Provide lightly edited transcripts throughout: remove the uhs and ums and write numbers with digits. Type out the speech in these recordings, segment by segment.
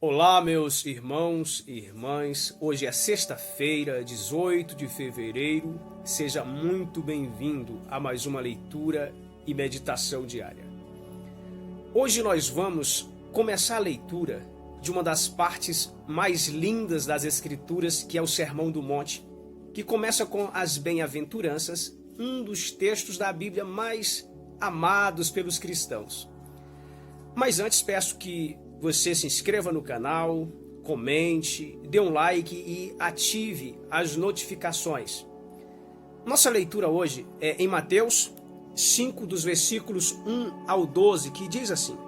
Olá, meus irmãos e irmãs. Hoje é sexta-feira, 18 de fevereiro. Seja muito bem-vindo a mais uma leitura e meditação diária. Hoje nós vamos começar a leitura de uma das partes mais lindas das Escrituras, que é o Sermão do Monte, que começa com as bem-aventuranças, um dos textos da Bíblia mais amados pelos cristãos. Mas antes peço que você se inscreva no canal, comente, dê um like e ative as notificações. Nossa leitura hoje é em Mateus 5, dos versículos 1 ao 12, que diz assim: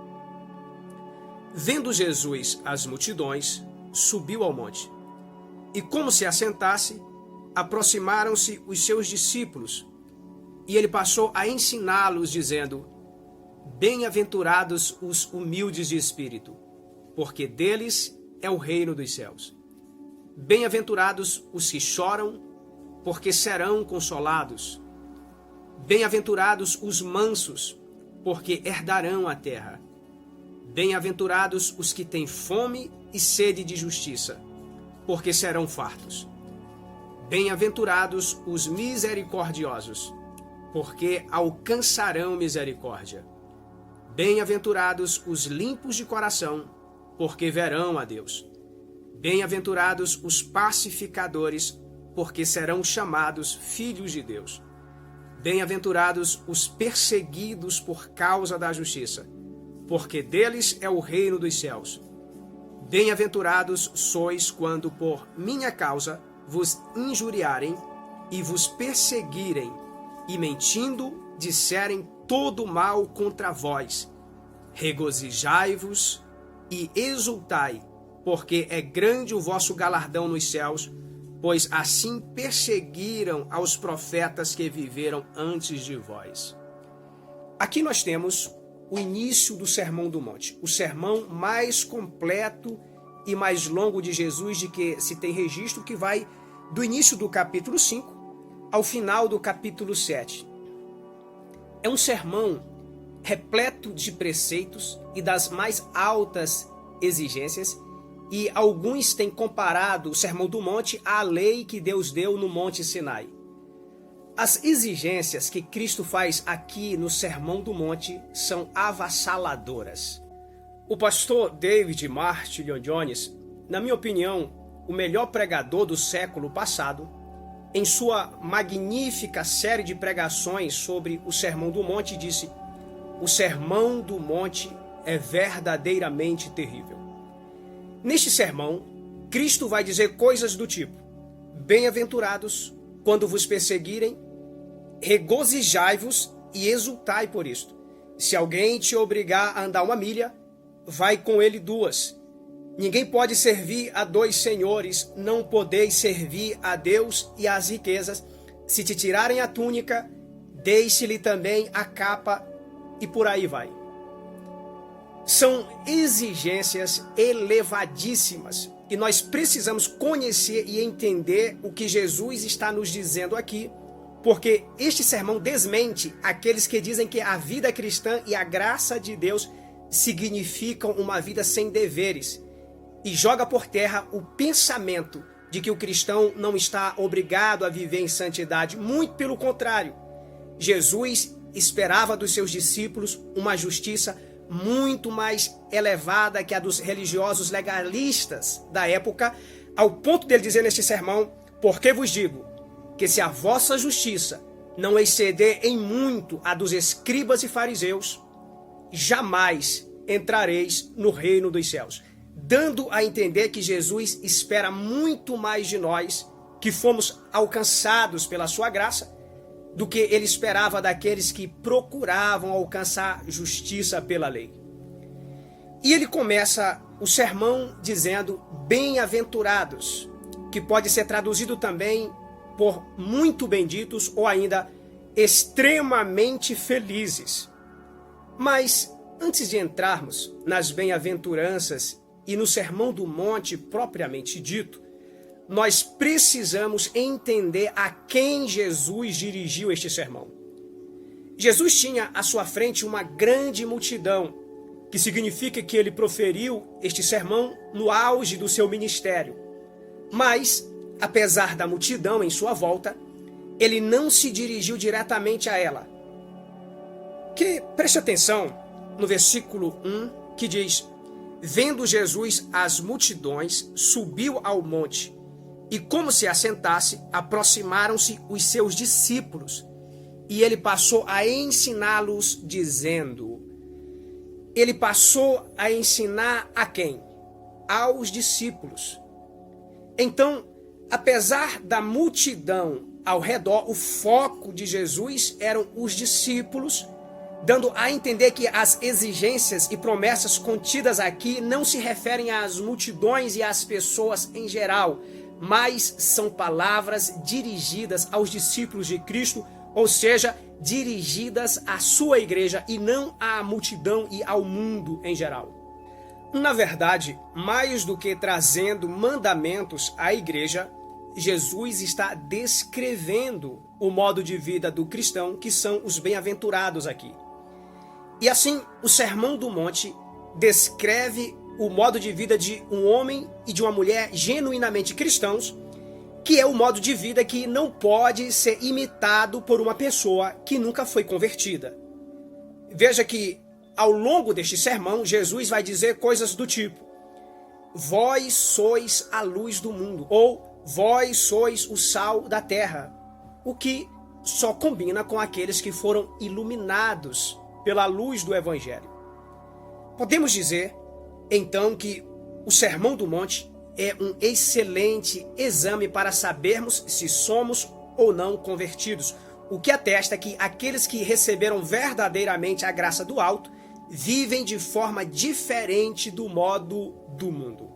Vendo Jesus as multidões, subiu ao monte, e como se assentasse, aproximaram-se os seus discípulos, e ele passou a ensiná-los, dizendo: Bem-aventurados os humildes de espírito, porque deles é o reino dos céus. Bem-aventurados os que choram, porque serão consolados. Bem-aventurados os mansos, porque herdarão a terra. Bem-aventurados os que têm fome e sede de justiça, porque serão fartos. Bem-aventurados os misericordiosos, porque alcançarão misericórdia. Bem-aventurados os limpos de coração, porque verão a Deus. Bem-aventurados os pacificadores, porque serão chamados filhos de Deus. Bem-aventurados os perseguidos por causa da justiça, porque deles é o reino dos céus. Bem-aventurados sois quando por minha causa vos injuriarem e vos perseguirem, e mentindo disserem todo mal contra vós. Regozijai-vos e exultai, porque é grande o vosso galardão nos céus, pois assim perseguiram aos profetas que viveram antes de vós. Aqui nós temos o início do Sermão do Monte, o sermão mais completo e mais longo de Jesus de que se tem registro, que vai do início do capítulo 5 ao final do capítulo 7. É um sermão repleto de preceitos e das mais altas exigências, e alguns têm comparado o Sermão do Monte à lei que Deus deu no Monte Sinai. As exigências que Cristo faz aqui no Sermão do Monte são avassaladoras. O pastor David Martin Lloyd Jones, na minha opinião, o melhor pregador do século passado, em sua magnífica série de pregações sobre o Sermão do Monte, disse: o Sermão do Monte é verdadeiramente terrível. Neste sermão, Cristo vai dizer coisas do tipo: Bem-aventurados quando vos perseguirem, regozijai-vos e exultai por isto. Se alguém te obrigar a andar 1 milha, vai com ele 2. Ninguém pode servir a 2 senhores, não podeis servir a Deus e às riquezas. Se te tirarem a túnica, deixe-lhe também a capa, e por aí vai. São exigências elevadíssimas e nós precisamos conhecer e entender o que Jesus está nos dizendo aqui, porque este sermão desmente aqueles que dizem que a vida cristã e a graça de Deus significam uma vida sem deveres, e joga por terra o pensamento de que o cristão não está obrigado a viver em santidade. Muito pelo contrário, Jesus esperava dos seus discípulos uma justiça muito mais elevada que a dos religiosos legalistas da época, ao ponto dele dizer neste sermão: porque vos digo que se a vossa justiça não exceder em muito a dos escribas e fariseus, jamais entrareis no reino dos céus. Dando a entender que Jesus espera muito mais de nós, que fomos alcançados pela sua graça, do que ele esperava daqueles que procuravam alcançar justiça pela lei. E ele começa o sermão dizendo bem-aventurados, que pode ser traduzido também por muito benditos ou ainda extremamente felizes. Mas antes de entrarmos nas bem-aventuranças e no Sermão do Monte propriamente dito, nós precisamos entender a quem Jesus dirigiu este sermão. Jesus tinha à sua frente uma grande multidão, que significa que ele proferiu este sermão no auge do seu ministério. Mas, apesar da multidão em sua volta, ele não se dirigiu diretamente a ela. Que preste atenção no versículo 1, que diz: vendo Jesus as multidões, subiu ao monte, e como se assentasse, aproximaram-se os seus discípulos, e ele passou a ensiná-los, dizendo... Ele passou a ensinar a quem? Aos discípulos. Então, apesar da multidão ao redor, o foco de Jesus eram os discípulos, dando a entender que as exigências e promessas contidas aqui não se referem às multidões e às pessoas em geral, mas são palavras dirigidas aos discípulos de Cristo, ou seja, dirigidas à sua igreja e não à multidão e ao mundo em geral. Na verdade, mais do que trazendo mandamentos à igreja, Jesus está descrevendo o modo de vida do cristão, que são os bem-aventurados aqui. E assim, o Sermão do Monte descreve o modo de vida de um homem e de uma mulher genuinamente cristãos, que é o modo de vida que não pode ser imitado por uma pessoa que nunca foi convertida. Veja que, ao longo deste sermão, Jesus vai dizer coisas do tipo: vós sois a luz do mundo, ou vós sois o sal da terra, o que só combina com aqueles que foram iluminados pela luz do Evangelho. Podemos dizer, então, que o Sermão do Monte é um excelente exame para sabermos se somos ou não convertidos, o que atesta que aqueles que receberam verdadeiramente a graça do alto vivem de forma diferente do modo do mundo.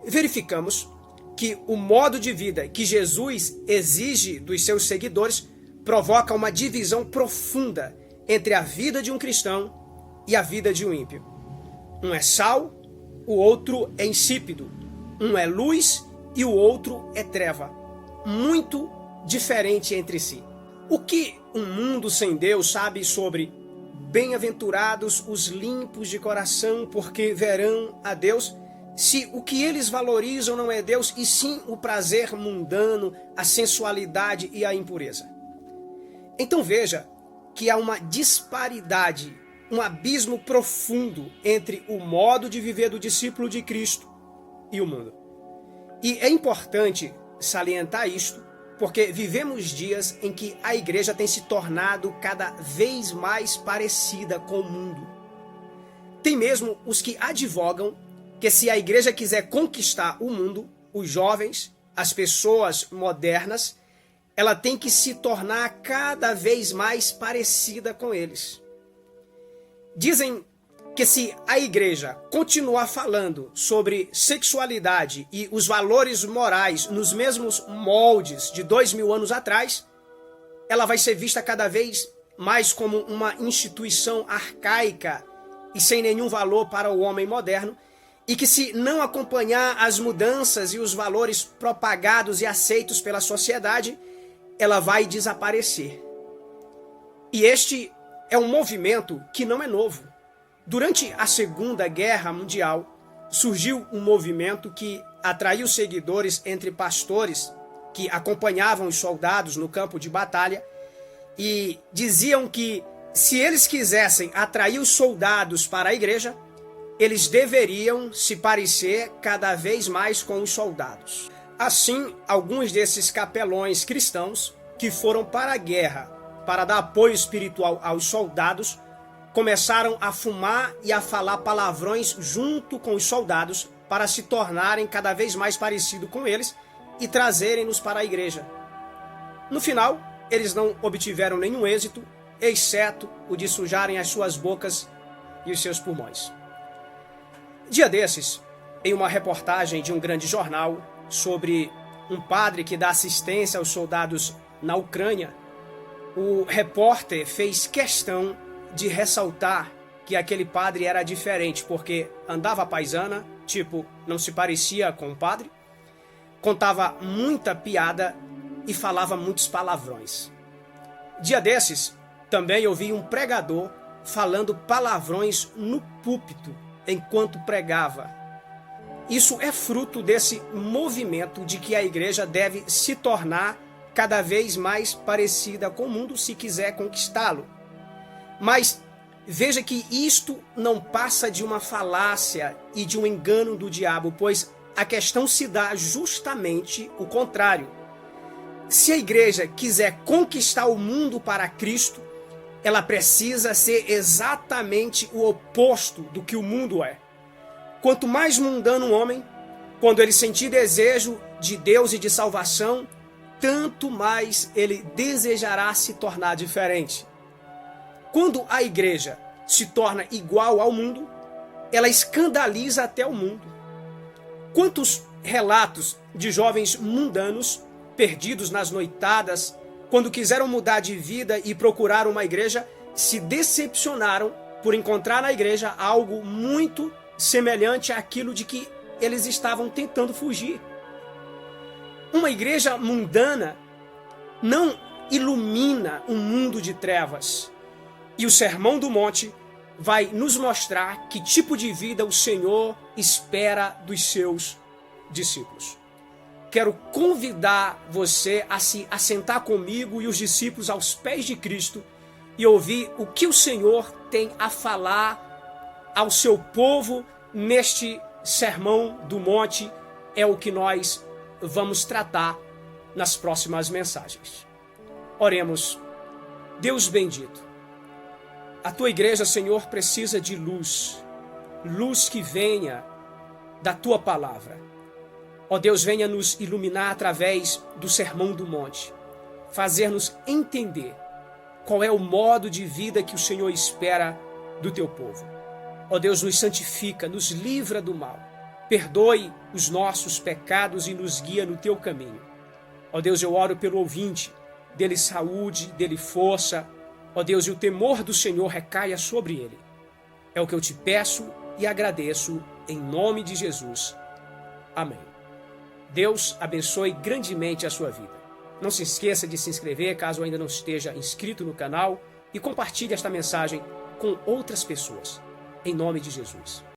Verificamos que o modo de vida que Jesus exige dos seus seguidores provoca uma divisão profunda entre a vida de um cristão e a vida de um ímpio. Um é sal, o outro é insípido. Um é luz e o outro é treva. Muito diferente entre si. O que um mundo sem Deus sabe sobre bem-aventurados os limpos de coração, porque verão a Deus, se o que eles valorizam não é Deus, e sim o prazer mundano, a sensualidade e a impureza? Então veja que há uma disparidade, um abismo profundo entre o modo de viver do discípulo de Cristo e o mundo. E é importante salientar isto, porque vivemos dias em que a igreja tem se tornado cada vez mais parecida com o mundo. Tem mesmo os que advogam que se a igreja quiser conquistar o mundo, os jovens, as pessoas modernas, ela tem que se tornar cada vez mais parecida com eles. Dizem que se a igreja continuar falando sobre sexualidade e os valores morais nos mesmos moldes de 2000 anos atrás, ela vai ser vista cada vez mais como uma instituição arcaica e sem nenhum valor para o homem moderno, e que se não acompanhar as mudanças e os valores propagados e aceitos pela sociedade, ela vai desaparecer. E este é um movimento que não é novo. Durante a Segunda Guerra Mundial, surgiu um movimento que atraiu seguidores entre pastores que acompanhavam os soldados no campo de batalha e diziam que, se eles quisessem atrair os soldados para a igreja, eles deveriam se parecer cada vez mais com os soldados. Assim, alguns desses capelões cristãos que foram para a guerra para dar apoio espiritual aos soldados começaram a fumar e a falar palavrões junto com os soldados para se tornarem cada vez mais parecidos com eles e trazerem-nos para a igreja. No final, eles não obtiveram nenhum êxito, exceto o de sujarem as suas bocas e os seus pulmões. Dia desses, em uma reportagem de um grande jornal sobre um padre que dá assistência aos soldados na Ucrânia, o repórter fez questão de ressaltar que aquele padre era diferente, porque andava à paisana, tipo, não se parecia com o padre, contava muita piada e falava muitos palavrões. Dia desses, também ouvi um pregador falando palavrões no púlpito enquanto pregava. Isso é fruto desse movimento de que a igreja deve se tornar cada vez mais parecida com o mundo se quiser conquistá-lo. Mas veja que isto não passa de uma falácia e de um engano do diabo, pois a questão se dá justamente o contrário. Se a igreja quiser conquistar o mundo para Cristo, ela precisa ser exatamente o oposto do que o mundo é. Quanto mais mundano um homem, quando ele sentir desejo de Deus e de salvação, tanto mais ele desejará se tornar diferente. Quando a igreja se torna igual ao mundo, ela escandaliza até o mundo. Quantos relatos de jovens mundanos, perdidos nas noitadas, quando quiseram mudar de vida e procurar uma igreja, se decepcionaram por encontrar na igreja algo muito semelhante àquilo de que eles estavam tentando fugir. Uma igreja mundana não ilumina um mundo de trevas. E o Sermão do Monte vai nos mostrar que tipo de vida o Senhor espera dos seus discípulos. Quero convidar você a se assentar comigo e os discípulos aos pés de Cristo e ouvir o que o Senhor tem a falar ao seu povo neste Sermão do Monte. É o que nós vamos tratar nas próximas mensagens. Oremos. Deus bendito, a tua igreja, Senhor, precisa de luz, luz que venha da tua palavra. Ó Deus, venha nos iluminar através do Sermão do Monte, fazer-nos entender qual é o modo de vida que o Senhor espera do teu povo. Ó Deus, nos santifica, nos livra do mal, perdoe os nossos pecados e nos guia no teu caminho. Ó Deus, eu oro pelo ouvinte, dele saúde, dele força. Ó Deus, e o temor do Senhor recaia sobre ele. É o que eu te peço e agradeço em nome de Jesus. Amém. Deus abençoe grandemente a sua vida. Não se esqueça de se inscrever caso ainda não esteja inscrito no canal e compartilhe esta mensagem com outras pessoas. Em nome de Jesus.